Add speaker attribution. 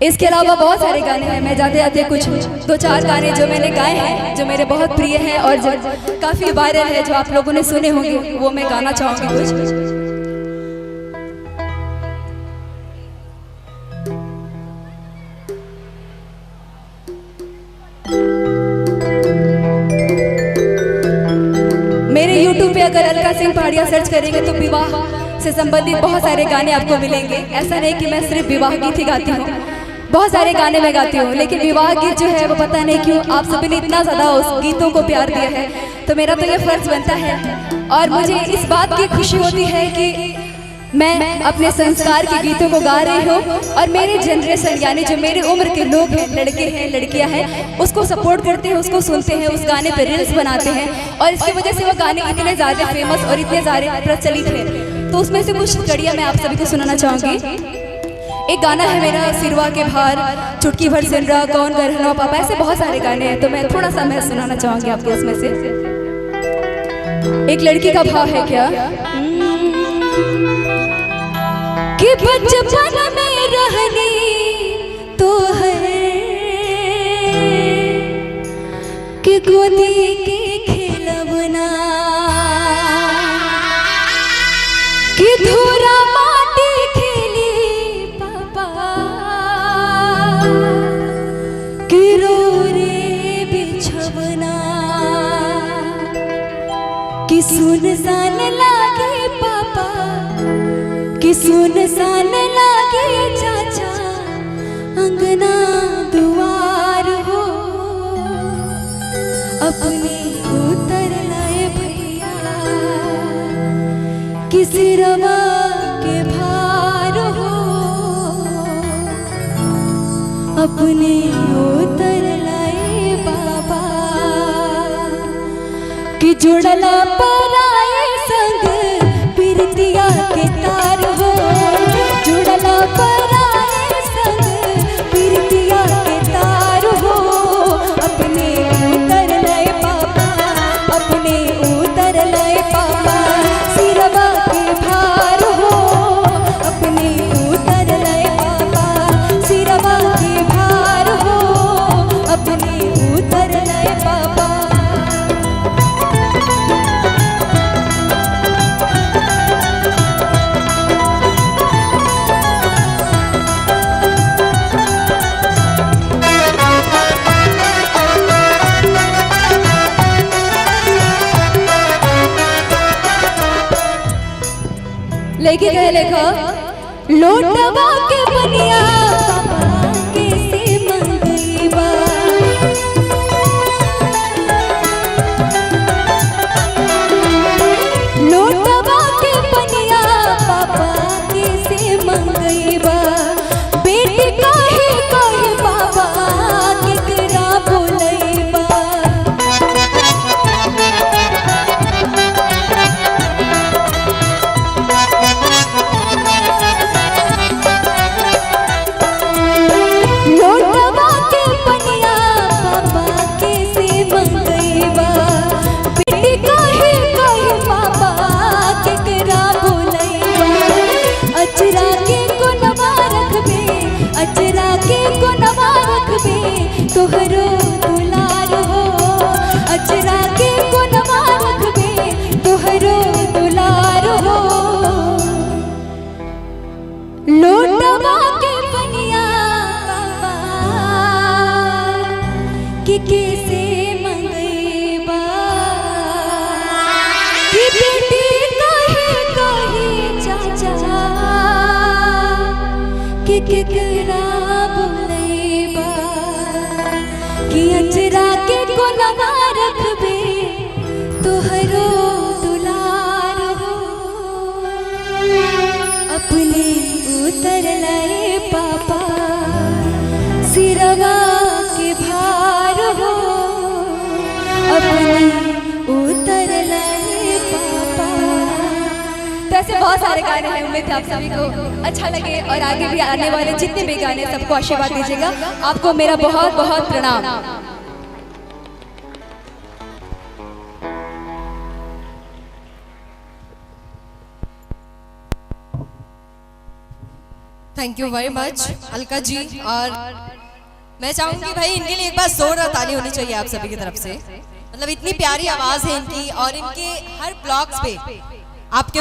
Speaker 1: इसके अलावा बहुत सारे गाने हैं। मैं जाते जाते कुछ 2-4 गाने जो मैंने गाए हैं, जो मेरे बहुत प्रिय हैं और जो काफ़ी वायरल है, जो आप लोगों ने सुने होंगे, वो मैं गाना चाहूँगी कुछ। मेरे YouTube पे अगर अलका सिंह पहाड़िया सर्च करेंगे तो विवाह से संबंधित बहुत सारे गाने आपको मिलेंगे। ऐसा नहीं कि मैं सिर्फ विवाह गीत ही गाती हूँ, बहुत सारे गाने मैं गाती हूँ, लेकिन विवाह गीत जो है वो पता नहीं क्यों आप सभी ने इतना ज़्यादा उस गीतों को प्यार दिया है, तो मेरा तो ये फर्ज बनता है और मुझे इस बात की खुशी होती है कि मैं अपने संस्कार के गीतों को गा रही हूँ और मेरे जनरेशन यानी जो मेरे उम्र के लोग हैं, लड़के हैं लड़कियाँ हैं, उसको सपोर्ट करते हैं, उसको सुनते हैं, उस गाने पर रील्स बनाते हैं और इसकी वजह से वो गाने इतने ज़्यादा फेमस और इतने ज़्यादा प्रचलित हैं। तो उसमें से कुछ कड़ियाँ मैं आप सभी को सुनाना चाहूँगी। एक गाना है मेरा सिरवा के भार, चुटकी भर सिमरा, कौन गरहना पापा, ऐसे बहुत सारे गाने हैं, तो मैं थोड़ा सा मैं सुनाना चाहूँगी आपको उसमें से। एक लड़की का भाव है क्या कि बचपन में रहनी तो है कि गोदी के खिलौना, कि धूरा माटी खेली पापा, कि रो रे बिछवना, कि सुनसान लागे पापा, कि सुनसान लागे चाचा, अंगना दुआर हो, अपने उतर लाए भैया, कि सिरवा के भार हो, अपने उतर लाए बाबा, कि जुड़ला पर आए संग पिरतिया के तार हो, जुड़ला पर आए संग पिरतिया के तार हो, अपने उतर लाए पापा, अपने उतर लाए पापा, सिरवा के भार हो, अपने उतर लाए पापा, सिरवा के भार हो, अपने उतर लाए पापा। लेके कह लेखा लोटवा के बनिया पापा कैसे मंगई बा, लोटवा के बनिया पापा कैसे मंगई बा, बेटी काहे काहे बाबा केकरा बोलई बा, तोहरो दुलार हो, अचरा के कोनवा रखबे, तोहरो दुलार हो, लोटवा के बनिया कि कैसे मंगई बा, कि बेटी काहे काहे चाचा, कि केकरा बोलई बा, कि अचरा के कोनवा रखबे, तोहरो दुलार हो, अपने उतर लाए पापा, सिरवा के भार हो, अपने उतर लाए पापा। तो ऐसे बहुत सारे गाने हैं, उम्मीद है आप सभी को अच्छा लगे और आगे भी आने वाले जितने भी गाने सबको आशीर्वाद दीजिएगा। आपको मेरा बहुत बहुत प्रणाम।
Speaker 2: थैंक यू वेरी मच अलका जी। और मैं चाहूंगी भाई इनके लिए एक बार जोरदार ताली होनी चाहिए आप सभी की तरफ से। मतलब इतनी प्यारी आवाज है इनकी और इनके हर ब्लॉग्स पे आपके